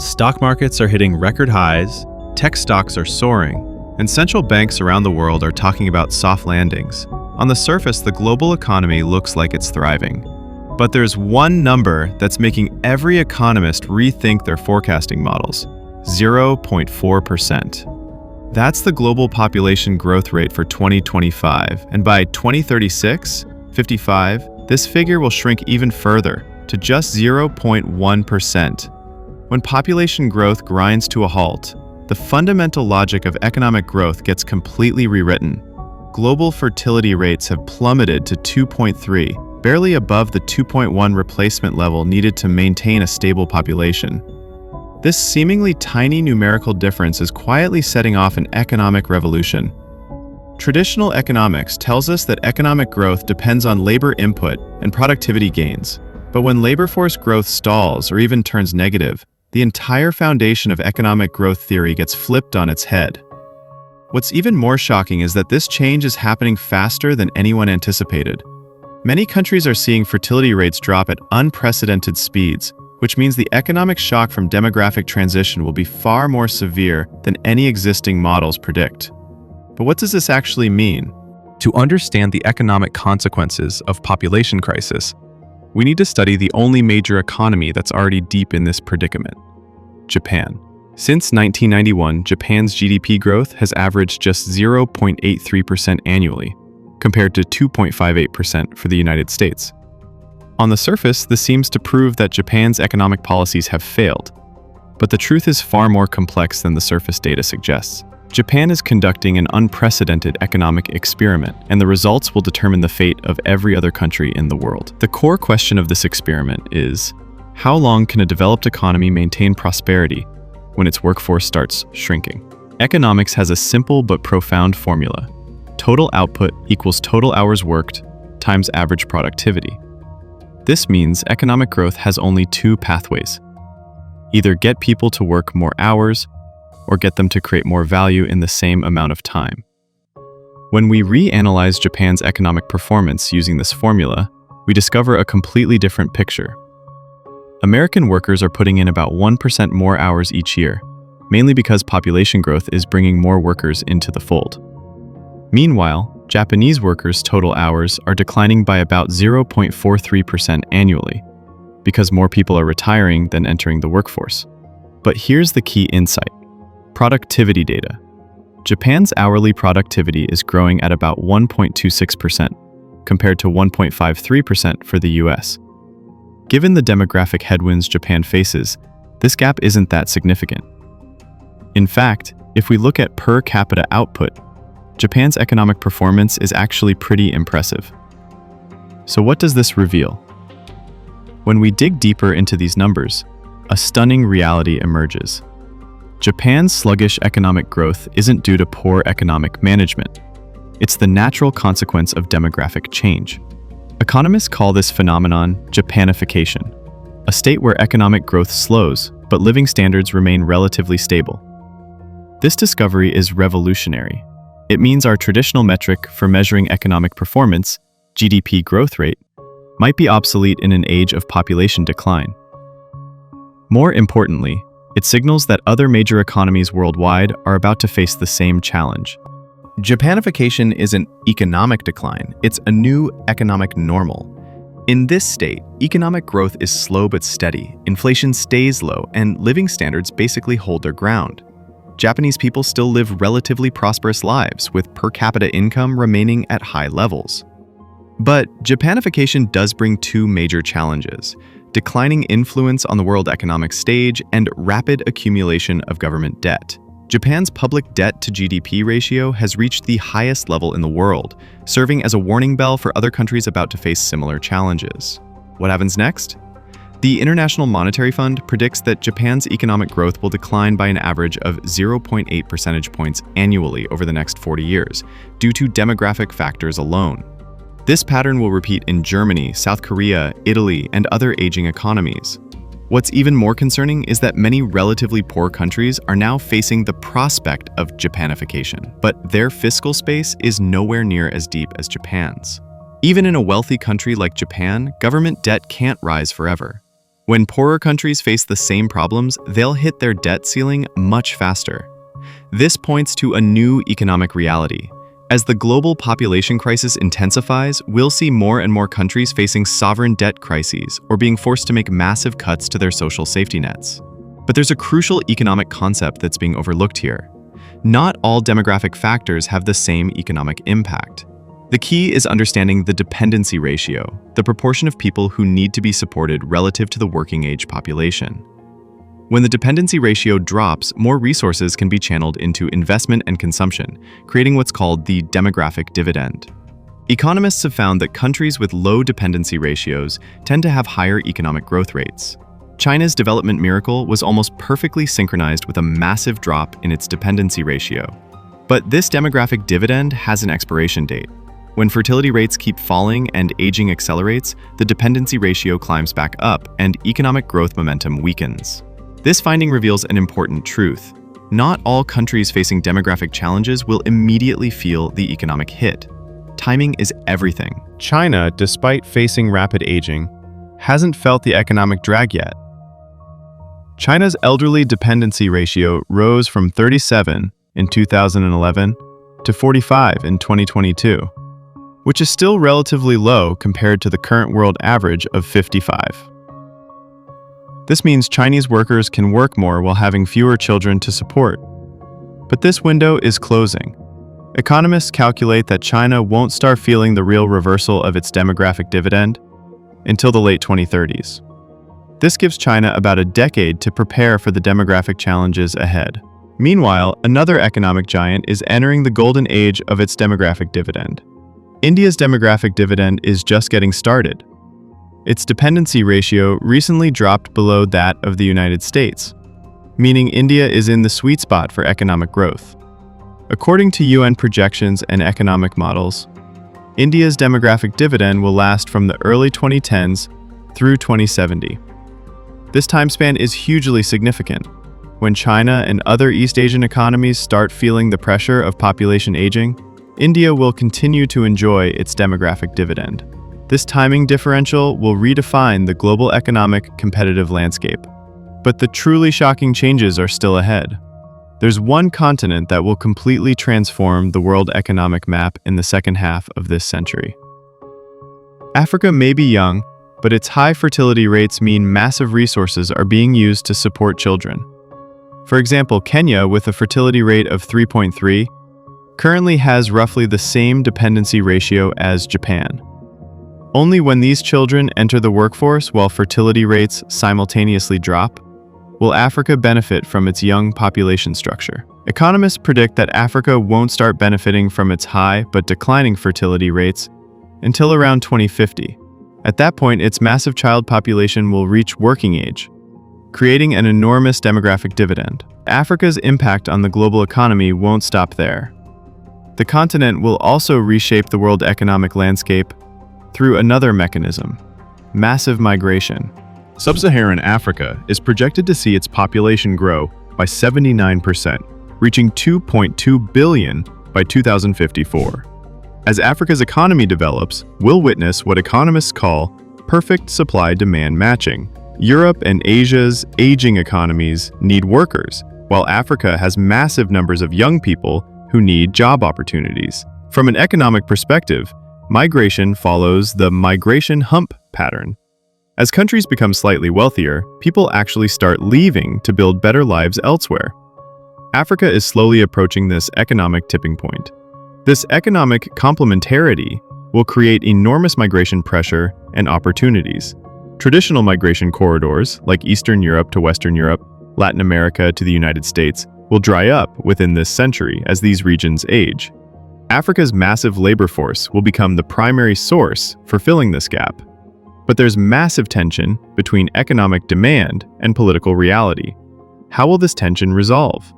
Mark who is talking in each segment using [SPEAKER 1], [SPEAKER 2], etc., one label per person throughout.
[SPEAKER 1] Stock markets are hitting record highs, tech stocks are soaring, and central banks around the world are talking about soft landings. On the surface, the global economy looks like it's thriving. But there's one number that's making every economist rethink their forecasting models: 0.4%. That's the global population growth rate for 2025, and by 2036-55, this figure will shrink even further to just 0.1%. When population growth grinds to a halt, the fundamental logic of economic growth gets completely rewritten. Global fertility rates have plummeted to 2.3, barely above the 2.1 replacement level needed to maintain a stable population. This seemingly tiny numerical difference is quietly setting off an economic revolution. Traditional economics tells us that economic growth depends on labor input and productivity gains. But when labor force growth stalls or even turns negative, the entire foundation of economic growth theory gets flipped on its head. What's even more shocking is that this change is happening faster than anyone anticipated. Many countries are seeing fertility rates drop at unprecedented speeds, which means the economic shock from demographic transition will be far more severe than any existing models predict. But what does this actually mean?
[SPEAKER 2] To understand the economic consequences of population crisis, we need to study the only major economy that's already deep in this predicament: Japan. Since 1991, Japan's GDP growth has averaged just 0.83% annually, compared to 2.58% for the United States. On the surface, this seems to prove that Japan's economic policies have failed. But the truth is far more complex than the surface data suggests. Japan is conducting an unprecedented economic experiment, and the results will determine the fate of every other country in the world. The core question of this experiment is, how long can a developed economy maintain prosperity when its workforce starts shrinking? Economics has a simple but profound formula: total output equals total hours worked times average productivity. This means economic growth has only two pathways: either get people to work more hours or get them to create more value in the same amount of time. When we reanalyze Japan's economic performance using this formula, we discover a completely different picture. American workers are putting in about 1% more hours each year, mainly because population growth is bringing more workers into the fold. Meanwhile, Japanese workers' total hours are declining by about 0.43% annually, because more people are retiring than entering the workforce. But here's the key insight: productivity data. Japan's hourly productivity is growing at about 1.26%, compared to 1.53% for the US. Given the demographic headwinds Japan faces, this gap isn't that significant. In fact, if we look at per capita output, Japan's economic performance is actually pretty impressive. So what does this reveal? When we dig deeper into these numbers, a stunning reality emerges. Japan's sluggish economic growth isn't due to poor economic management. It's the natural consequence of demographic change. Economists call this phenomenon Japanification, a state where economic growth slows, but living standards remain relatively stable. This discovery is revolutionary. It means our traditional metric for measuring economic performance, GDP growth rate, might be obsolete in an age of population decline. More importantly, it signals that other major economies worldwide are about to face the same challenge.
[SPEAKER 3] Japanification isn't economic decline, it's a new economic normal. In this state, economic growth is slow but steady, inflation stays low, and living standards basically hold their ground. Japanese people still live relatively prosperous lives, with per capita income remaining at high levels. But Japanification does bring two major challenges: declining influence on the world economic stage and rapid accumulation of government debt. Japan's public debt to GDP ratio has reached the highest level in the world, serving as a warning bell for other countries about to face similar challenges. What happens next? The International Monetary Fund predicts that Japan's economic growth will decline by an average of 0.8 percentage points annually over the next 40 years, due to demographic factors alone. This pattern will repeat in Germany, South Korea, Italy, and other aging economies. What's even more concerning is that many relatively poor countries are now facing the prospect of Japanification, but their fiscal space is nowhere near as deep as Japan's. Even in a wealthy country like Japan, government debt can't rise forever.
[SPEAKER 1] When poorer countries face the same problems, they'll hit their debt ceiling much faster. This points to a new economic reality. As the global population crisis intensifies, we'll see more and more countries facing sovereign debt crises or being forced to make massive cuts to their social safety nets. But there's a crucial economic concept that's being overlooked here. Not all demographic factors have the same economic impact. The key is understanding the dependency ratio, the proportion of people who need to be supported relative to the working age population. When the dependency ratio drops, more resources can be channeled into investment and consumption, creating what's called the demographic dividend. Economists have found that countries with low dependency ratios tend to have higher economic growth rates. China's development miracle was almost perfectly synchronized with a massive drop in its dependency ratio. But this demographic dividend has an expiration date. When fertility rates keep falling and aging accelerates, the dependency ratio climbs back up and economic growth momentum weakens. This finding reveals an important truth. Not all countries facing demographic challenges will immediately feel the economic hit. Timing is everything.
[SPEAKER 2] China, despite facing rapid aging, hasn't felt the economic drag yet. China's elderly dependency ratio rose from 37 in 2011 to 45 in 2022, which is still relatively low compared to the current world average of 55. This means Chinese workers can work more while having fewer children to support. But this window is closing. Economists calculate that China won't start feeling the real reversal of its demographic dividend until the late 2030s. This gives China about a decade to prepare for the demographic challenges ahead. Meanwhile, another economic giant is entering the golden age of its demographic dividend. India's demographic dividend is just getting started. Its dependency ratio recently dropped below that of the United States, meaning India is in the sweet spot for economic growth. According to UN projections and economic models, India's demographic dividend will last from the early 2010s through 2070. This time span is hugely significant. When China and other East Asian economies start feeling the pressure of population aging, India will continue to enjoy its demographic dividend. This timing differential will redefine the global economic competitive landscape. But the truly shocking changes are still ahead. There's one continent that will completely transform the world economic map in the second half of this century. Africa may be young, but its high fertility rates mean massive resources are being used to support children. For example, Kenya, with a fertility rate of 3.3, currently has roughly the same dependency ratio as Japan. Only when these children enter the workforce while fertility rates simultaneously drop, will Africa benefit from its young population structure. Economists predict that Africa won't start benefiting from its high but declining fertility rates until around 2050. At that point, its massive child population will reach working age, creating an enormous demographic dividend. Africa's impact on the global economy won't stop there. The continent will also reshape the world economic landscape through another mechanism: massive migration. Sub-Saharan Africa is projected to see its population grow by 79%, reaching 2.2 billion by 2054. As Africa's economy develops, we'll witness what economists call perfect supply-demand matching. Europe and Asia's aging economies need workers, while Africa has massive numbers of young people who need job opportunities. From an economic perspective, migration follows the migration hump pattern. As countries become slightly wealthier, people actually start leaving to build better lives elsewhere. Africa is slowly approaching this economic tipping point. This economic complementarity will create enormous migration pressure and opportunities. Traditional migration corridors, like Eastern Europe to Western Europe, Latin America to the United States, will dry up within this century as these regions age. Africa's massive labor force will become the primary source for filling this gap. But there's massive tension between economic demand and political reality. How will this tension resolve?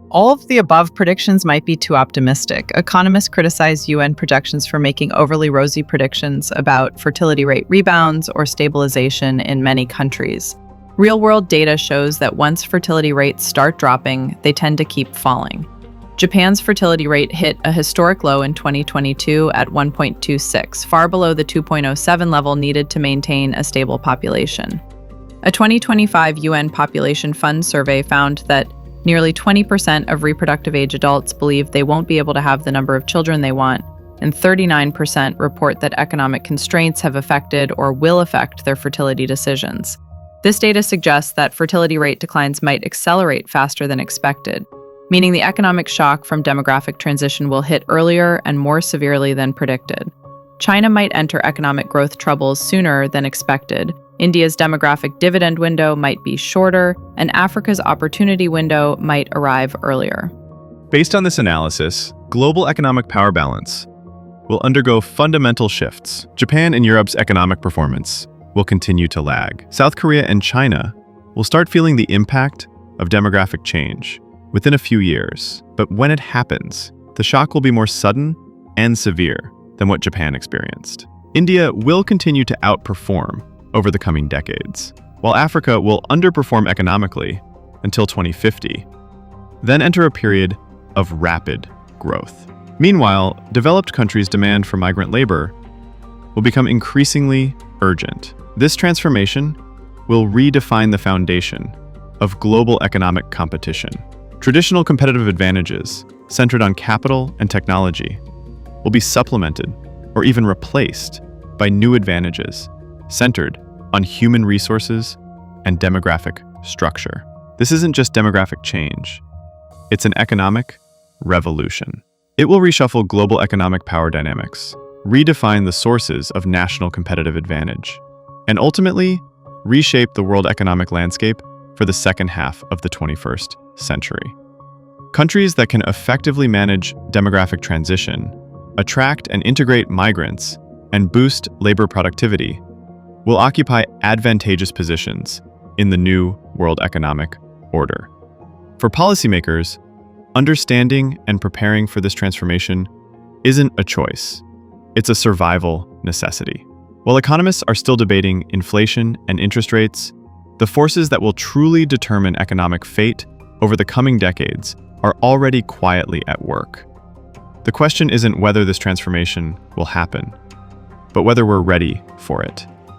[SPEAKER 4] All of the above predictions might be too optimistic. Economists criticize UN projections for making overly rosy predictions about fertility rate rebounds or stabilization in many countries. Real-world data shows that once fertility rates start dropping, they tend to keep falling. Japan's fertility rate hit a historic low in 2022 at 1.26, far below the 2.07 level needed to maintain a stable population. A 2025 UN Population Fund survey found that nearly 20% of reproductive age adults believe they won't be able to have the number of children they want, and 39% report that economic constraints have affected or will affect their fertility decisions. This data suggests that fertility rate declines might accelerate faster than expected, meaning the economic shock from demographic transition will hit earlier and more severely than predicted. China might enter economic growth troubles sooner than expected. India's demographic dividend window might be shorter, and Africa's opportunity window might arrive earlier.
[SPEAKER 1] Based on this analysis, global economic power balance will undergo fundamental shifts. Japan and Europe's economic performance will continue to lag. South Korea and China will start feeling the impact of demographic change within a few years. But when it happens, the shock will be more sudden and severe than what Japan experienced. India will continue to outperform over the coming decades, while Africa will underperform economically until 2050, then enter a period of rapid growth. Meanwhile, developed countries' demand for migrant labor will become increasingly urgent. This transformation will redefine the foundation of global economic competition. Traditional competitive advantages centered on capital and technology will be supplemented or even replaced by new advantages centered on human resources and demographic structure. This isn't just demographic change, it's an economic revolution. It will reshuffle global economic power dynamics, redefine the sources of national competitive advantage, and ultimately reshape the world economic landscape for the second half of the 21st century. Countries that can effectively manage demographic transition, attract and integrate migrants, and boost labor productivity will occupy advantageous positions in the new world economic order. For policymakers, understanding and preparing for this transformation isn't a choice, it's a survival necessity. While economists are still debating inflation and interest rates, the forces that will truly determine economic fate over the coming decades are already quietly at work. The question isn't whether this transformation will happen, but whether we're ready for it.